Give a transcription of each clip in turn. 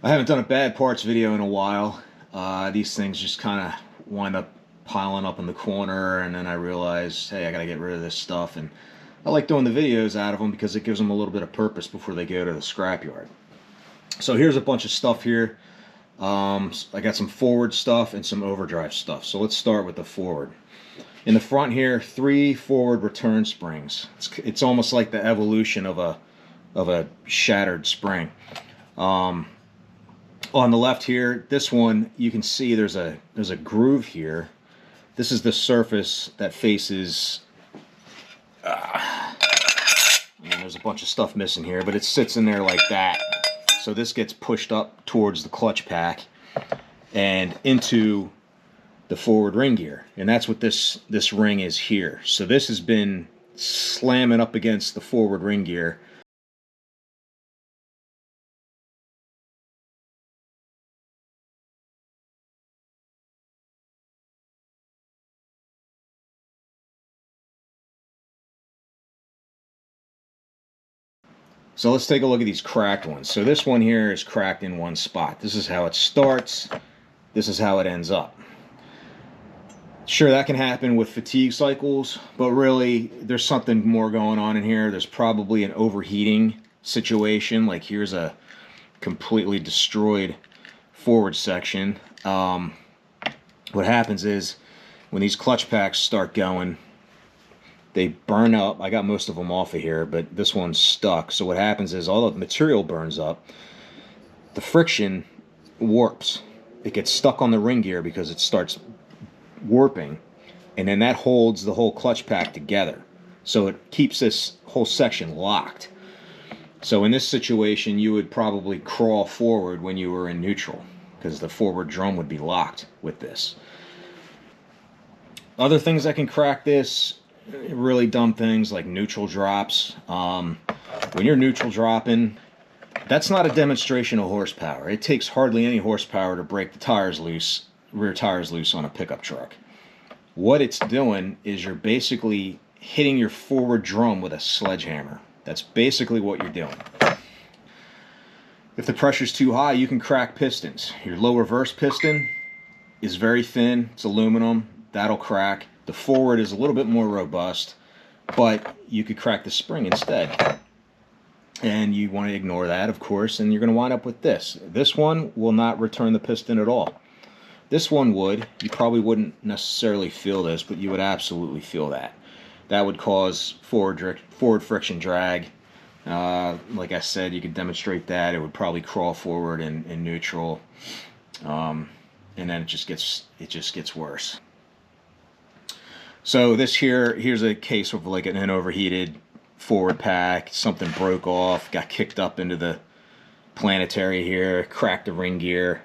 I haven't done a bad parts video in a while. These things just kind of wind up piling up in the corner, and then I realize, hey, I gotta get rid of this stuff. And I like doing the videos out of them because it gives them a little bit of purpose before they go to the scrapyard. So here's a bunch of stuff here. I got some forward stuff and some overdrive stuff. So let's start with the forward. In the front here, 3 forward return springs. It's almost like the evolution of a shattered spring. On the left here, this one, you can see there's a groove here. This is the surface that faces. There's a bunch of stuff missing here, but it sits in there like that. So this gets pushed up towards the clutch pack and into the forward ring gear, and that's what this ring is here. So this has been slamming up against the forward ring gear. So let's take a look at these cracked ones. So this one here is cracked in one spot. This is how it starts. This is how it ends up. Sure, that can happen with fatigue cycles, but really there's something more going on in here. There's probably an overheating situation. Like here's a completely destroyed forward section. What happens is when these clutch packs start going, they burn up. I got most of them off of here, but this one's stuck. So what happens is all the material burns up. The friction warps. It gets stuck on the ring gear because it starts warping, and then that holds the whole clutch pack together. So it keeps this whole section locked. So in this situation, you would probably crawl forward when you were in neutral because the forward drum would be locked with this. Other things that can crack this, really dumb things like neutral drops. When you're neutral dropping, that's not a demonstration of horsepower. It takes hardly any horsepower to break the tires loose, rear tires loose on a pickup truck. What it's doing is you're basically hitting your forward drum with a sledgehammer. That's basically what you're doing. If the pressure's too high, you can crack pistons. Your low reverse piston is very thin. It's aluminum. That'll crack. The forward is a little bit more robust, but you could crack the spring instead. And you want to ignore that, of course, and you're going to wind up with this. This one will not return the piston at all. This one would. You probably wouldn't necessarily feel this, but you would absolutely feel that. That would cause forward friction drag. Like I said, you could demonstrate that. It would probably crawl forward in neutral, and then it just gets worse. So this here's a case of like an overheated forward pack. Something broke off, got kicked up into the planetary here, cracked the ring gear,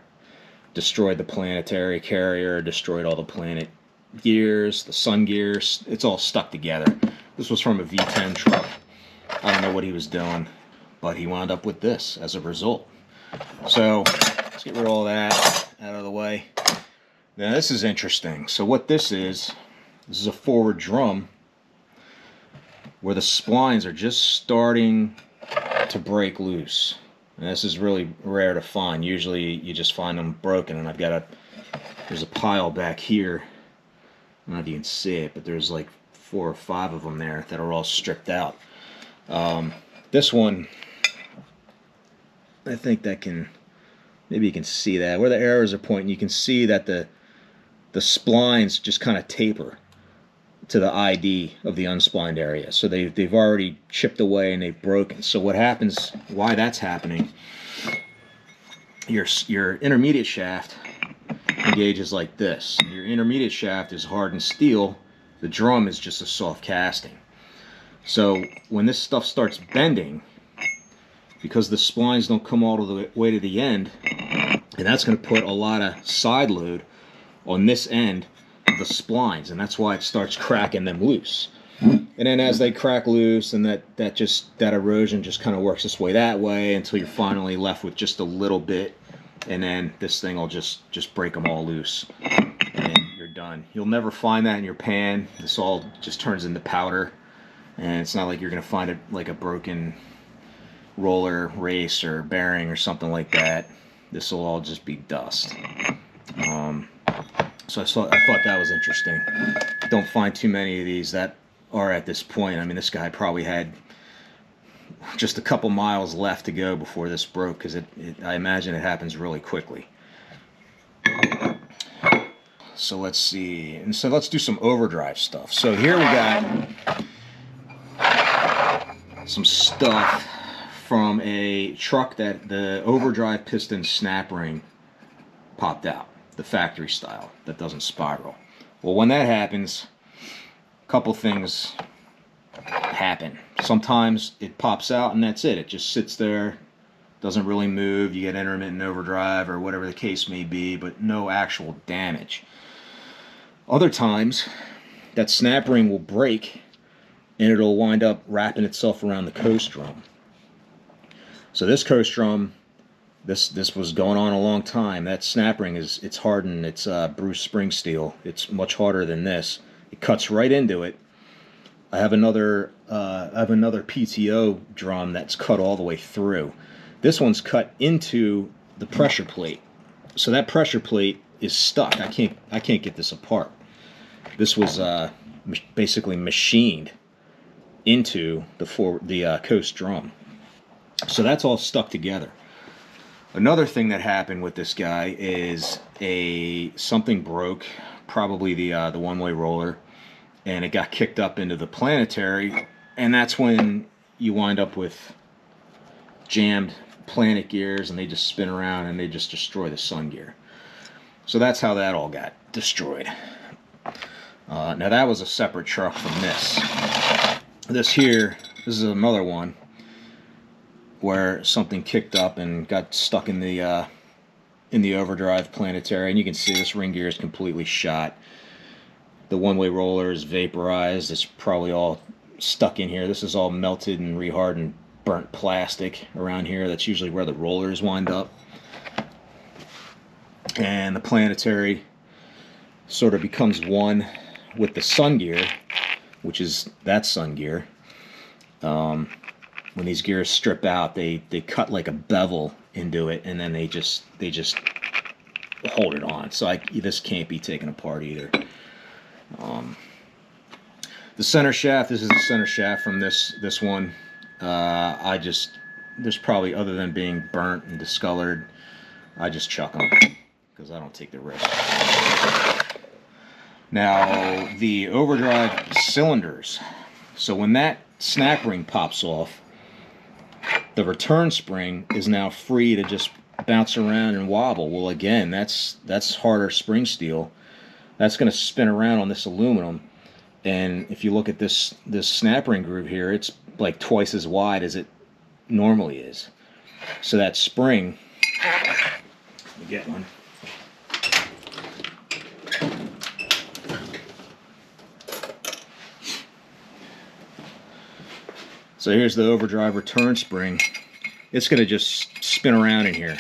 destroyed the planetary carrier, destroyed all the planet gears, the sun gears. It's all stuck together. This was from a V10 truck. I don't know what he was doing, but he wound up with this as a result. So let's get rid of all that out of the way. Now this is interesting. So what this is a forward drum where the splines are just starting to break loose. And this is really rare to find. Usually you just find them broken, and there's a pile back here. I don't know if you can see it, but there's like 4 or 5 of them there that are all stripped out. This one, I think maybe you can see that. Where the arrows are pointing, you can see that the splines just kind of taper to the ID of the unsplined area. So they've already chipped away and they've broken. So what happens, why that's happening, your intermediate shaft engages like this. Your intermediate shaft is hardened steel. The drum is just a soft casting. So when this stuff starts bending, because the splines don't come all the way to the end, and that's going to put a lot of side load on this end of the splines, and that's why it starts cracking them loose. And then as they crack loose, and that erosion just kind of works its way that way until you're finally left with just a little bit, and then this thing will just break them all loose, and you're done. You'll never find that in your pan. This all just turns into powder, and it's not like you're going to find it like a broken roller race or bearing or something like that. This will all just be dust. So I thought that was interesting. Don't find too many of these that are at this point. I mean, this guy probably had just a couple miles left to go before this broke, because I imagine it happens really quickly. So let's see. And so let's do some overdrive stuff. So here we got some stuff from a truck that the overdrive piston snap ring popped out, the factory style that doesn't spiral. Well, when that happens, a couple things happen. Sometimes it pops out and that's it. It just sits there, doesn't really move. You get intermittent overdrive or whatever the case may be, but no actual damage. Other times, that snap ring will break and it'll wind up wrapping itself around the coast drum. So this coast drum, this was going on a long time. That snap ring it's hardened. It's Bruce spring steel. It's much harder than this. It cuts right into it. I have another PTO drum that's cut all the way through. This one's cut into the pressure plate. So that pressure plate is stuck. I can't get this apart. This was basically machined into the coast drum. So that's all stuck together. Another thing that happened with this guy is something broke, probably the one-way roller, and it got kicked up into the planetary, and that's when you wind up with jammed planet gears, and they just spin around and they just destroy the sun gear. So that's how that all got destroyed. Now that was a separate truck from this. This is another one where something kicked up and got stuck in the overdrive planetary, and you can see this ring gear is completely shot. The one-way roller is vaporized. It's probably all stuck in here. This is all melted and rehardened burnt plastic around here. That's usually where the rollers wind up. And the planetary sort of becomes one with the sun gear, which is that sun gear. When these gears strip out, they cut like a bevel into it, and then they just hold it on. So this can't be taken apart either. The center shaft, this is the center shaft from this one. There's probably, other than being burnt and discolored, I just chuck them because I don't take the risk. Now, the overdrive cylinders. So when that snap ring pops off, the return spring is now free to just bounce around and wobble. Well, again, that's harder spring steel. That's going to spin around on this aluminum. And if you look at this snap ring groove here, it's like twice as wide as it normally is. So that spring, let me get one. So here's the overdrive return spring. It's going to just spin around in here,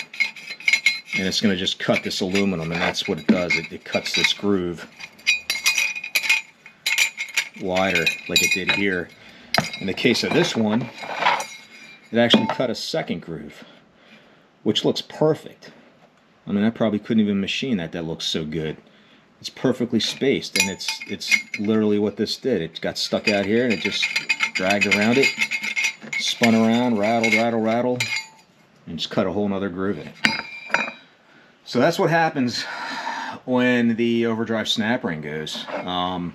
and it's going to just cut this aluminum, and that's what it does. It cuts this groove wider like it did here. In the case of this one, it actually cut a second groove, which looks perfect. I mean, I probably couldn't even machine that. That looks so good. It's perfectly spaced, and it's literally what this did. It got stuck out here, and it just dragged around it, spun around, rattled, and just cut a whole nother groove in it. So that's what happens when the overdrive snap ring goes. I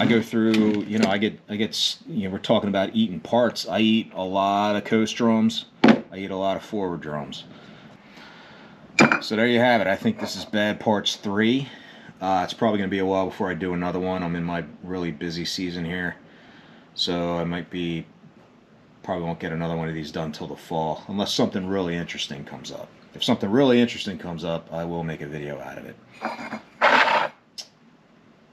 go through, I get, we're talking about eating parts. I eat a lot of coast drums. I eat a lot of forward drums. So there you have it. I think this is Bad Parts 3. It's probably going to be a while before I do another one. I'm in my really busy season here. So I probably won't get another one of these done till the fall, unless something really interesting comes up. If something really interesting comes up, I will make a video out of it.